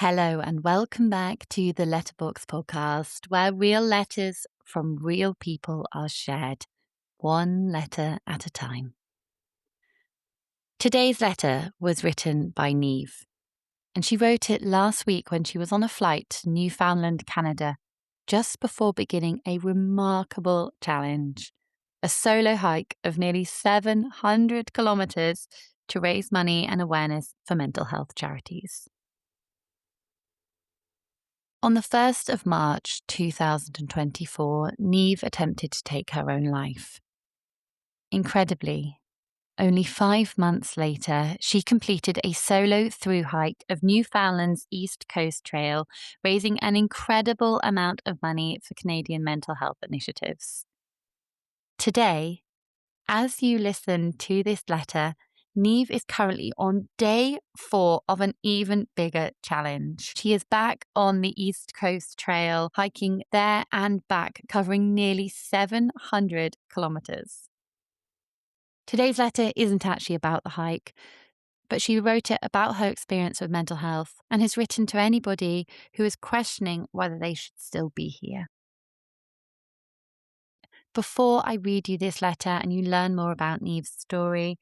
Hello and welcome back to the Letterbox Podcast, where real letters from real people are shared, one letter at a time. Today's letter was written by Niamh, and she wrote it last week when she was on a flight to Newfoundland, Canada, just before beginning a remarkable challenge, a solo hike of nearly 700 kilometers to raise money and awareness for mental health charities. On the 1st of March 2024, Niamh attempted to take her own life. Incredibly, only 5 months later, she completed a solo thru-hike of Newfoundland's East Coast Trail, raising an incredible amount of money for Canadian mental health initiatives. Today, as you listen to this letter, Niamh is currently on day 4 of an even bigger challenge. She is back on the East Coast Trail, hiking there and back, covering nearly 700 kilometers. Today's letter isn't actually about the hike, but she wrote it about her experience with mental health and has written to anybody who is questioning whether they should still be here. Before I read you this letter and you learn more about Niamh's story,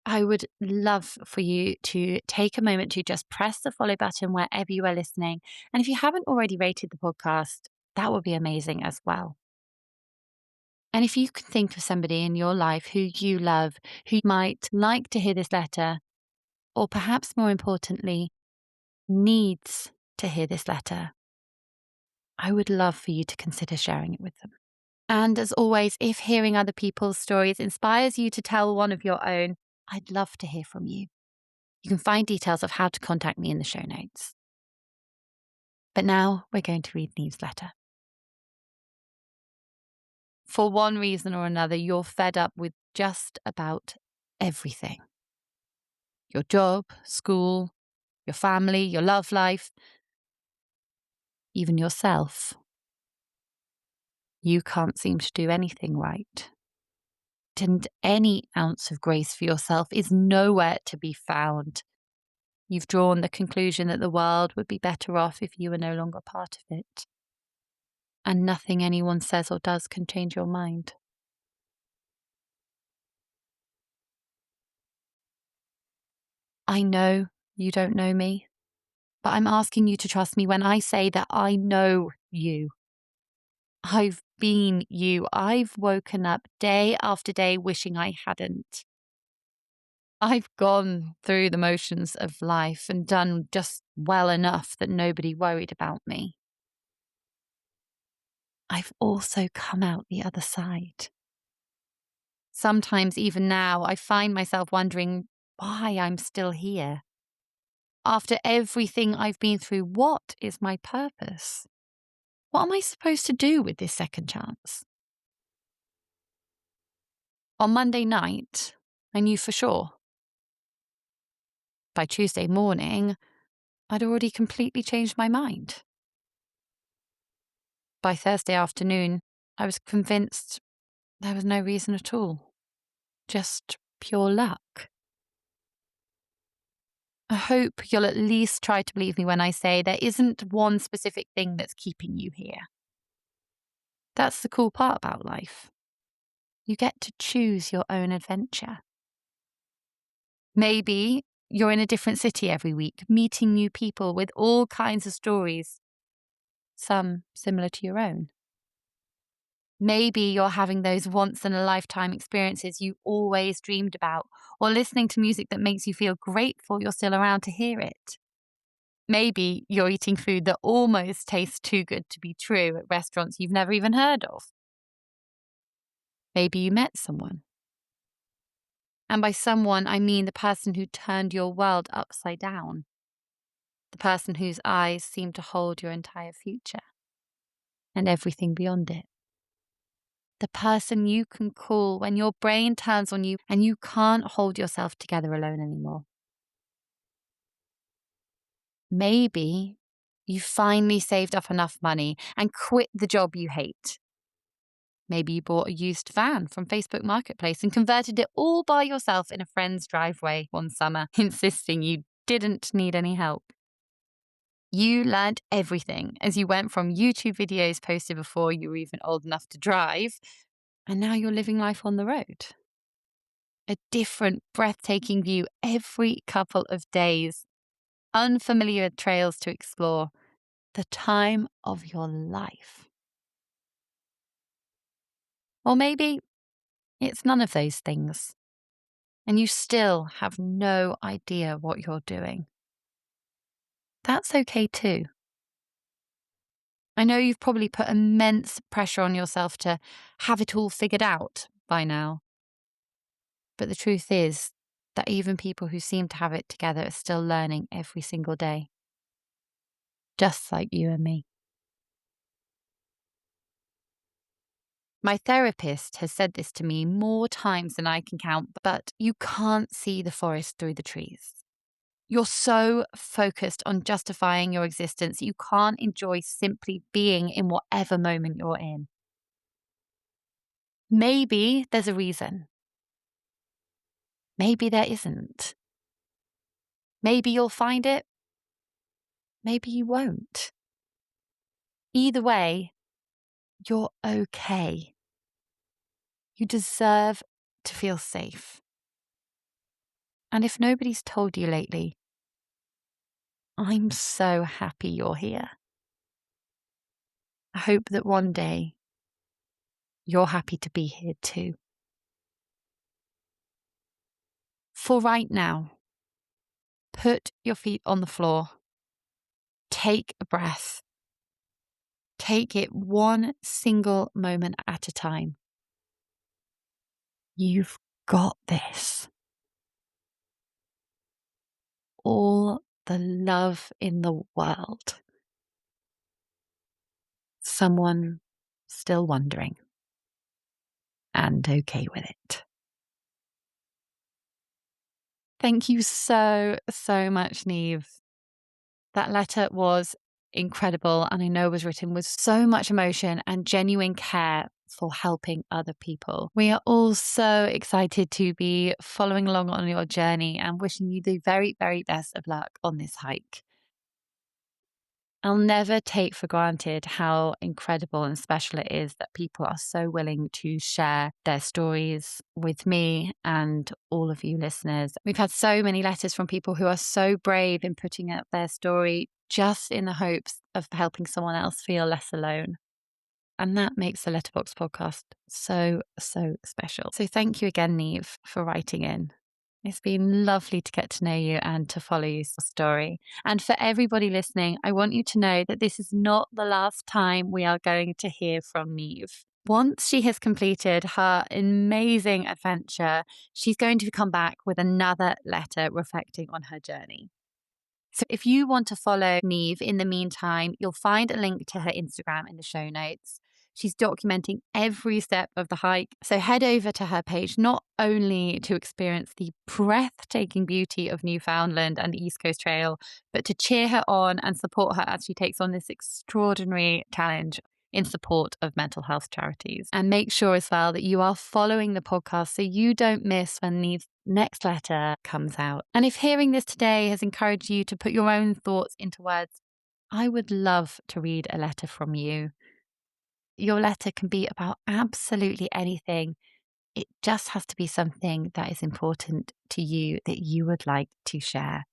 I would love for you to take a moment to just press the follow button wherever you are listening. And if you haven't already rated the podcast, that would be amazing as well. And if you can think of somebody in your life who you love, who might like to hear this letter, or perhaps more importantly, needs to hear this letter, I would love for you to consider sharing it with them. And as always, if hearing other people's stories inspires you to tell one of your own, I'd love to hear from you. You can find details of how to contact me in the show notes. But now we're going to read Niamh's letter. For one reason or another, you're fed up with just about everything. Your job, school, your family, your love life, even yourself. You can't seem to do anything right. And any ounce of grace for yourself is nowhere to be found. You've drawn the conclusion that the world would be better off if you were no longer part of it. And nothing anyone says or does can change your mind. I know you don't know me, but I'm asking you to trust me when I say that I know you. I've been you. I've woken up day after day wishing I hadn't. I've gone through the motions of life and done just well enough that nobody worried about me. I've also come out the other side. Sometimes, even now, I find myself wondering why I'm still here. After everything I've been through, what is my purpose? What am I supposed to do with this second chance? On Monday night, I knew for sure. By Tuesday morning, I'd already completely changed my mind. By Thursday afternoon, I was convinced there was no reason at all. Just pure luck. I hope you'll at least try to believe me when I say there isn't one specific thing that's keeping you here. That's the cool part about life. You get to choose your own adventure. Maybe you're in a different city every week, meeting new people with all kinds of stories, some similar to your own. Maybe you're having those once-in-a-lifetime experiences you always dreamed about, or listening to music that makes you feel grateful you're still around to hear it. Maybe you're eating food that almost tastes too good to be true at restaurants you've never even heard of. Maybe you met someone. And by someone, I mean the person who turned your world upside down. The person whose eyes seem to hold your entire future and everything beyond it. The person you can call when your brain turns on you and you can't hold yourself together alone anymore. Maybe you finally saved up enough money and quit the job you hate. Maybe you bought a used van from Facebook Marketplace and converted it all by yourself in a friend's driveway one summer, insisting you didn't need any help. You learned everything as you went from YouTube videos posted before you were even old enough to drive, and now you're living life on the road. A different, breathtaking view every couple of days, unfamiliar trails to explore, the time of your life. Or maybe it's none of those things, and you still have no idea what you're doing. That's okay too. I know you've probably put immense pressure on yourself to have it all figured out by now. But the truth is that even people who seem to have it together are still learning every single day. Just like you and me. My therapist has said this to me more times than I can count, but you can't see the forest through the trees. You're so focused on justifying your existence, you can't enjoy simply being in whatever moment you're in. Maybe there's a reason. Maybe there isn't. Maybe you'll find it. Maybe you won't. Either way, you're okay. You deserve to feel safe. And if nobody's told you lately, I'm so happy you're here. I hope that one day you're happy to be here too. For right now, put your feet on the floor. Take a breath. Take it one single moment at a time. You've got this. All the love in the world. Someone still wondering and okay with it. Thank you so, so much, Niamh. That letter was incredible, and I know was written with so much emotion and genuine care for helping other people. We are all so excited to be following along on your journey and wishing you the very, very best of luck on this hike. I'll never take for granted how incredible and special it is that people are so willing to share their stories with me and all of you listeners. We've had so many letters from people who are so brave in putting out their story just in the hopes of helping someone else feel less alone. And that makes the Letterbox podcast so, so special. So thank you again, Niamh, for writing in. It's been lovely to get to know you and to follow your story. And for everybody listening, I want you to know that this is not the last time we are going to hear from Niamh. Once she has completed her amazing adventure, she's going to come back with another letter reflecting on her journey. So if you want to follow Niamh in the meantime, you'll find a link to her Instagram in the show notes. She's documenting every step of the hike. So head over to her page, not only to experience the breathtaking beauty of Newfoundland and the East Coast Trail, but to cheer her on and support her as she takes on this extraordinary challenge in support of mental health charities. And make sure as well that you are following the podcast so you don't miss when Niamh's next letter comes out. And if hearing this today has encouraged you to put your own thoughts into words, I would love to read a letter from you. Your letter can be about absolutely anything. It just has to be something that is important to you that you would like to share.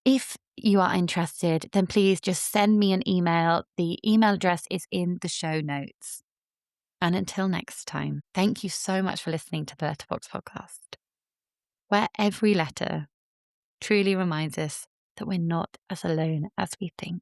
If you are interested, then please just send me an email. The email address is in the show notes. And until next time, thank you so much for listening to the Letterbox Podcast, where every letter truly reminds us that we're not as alone as we think.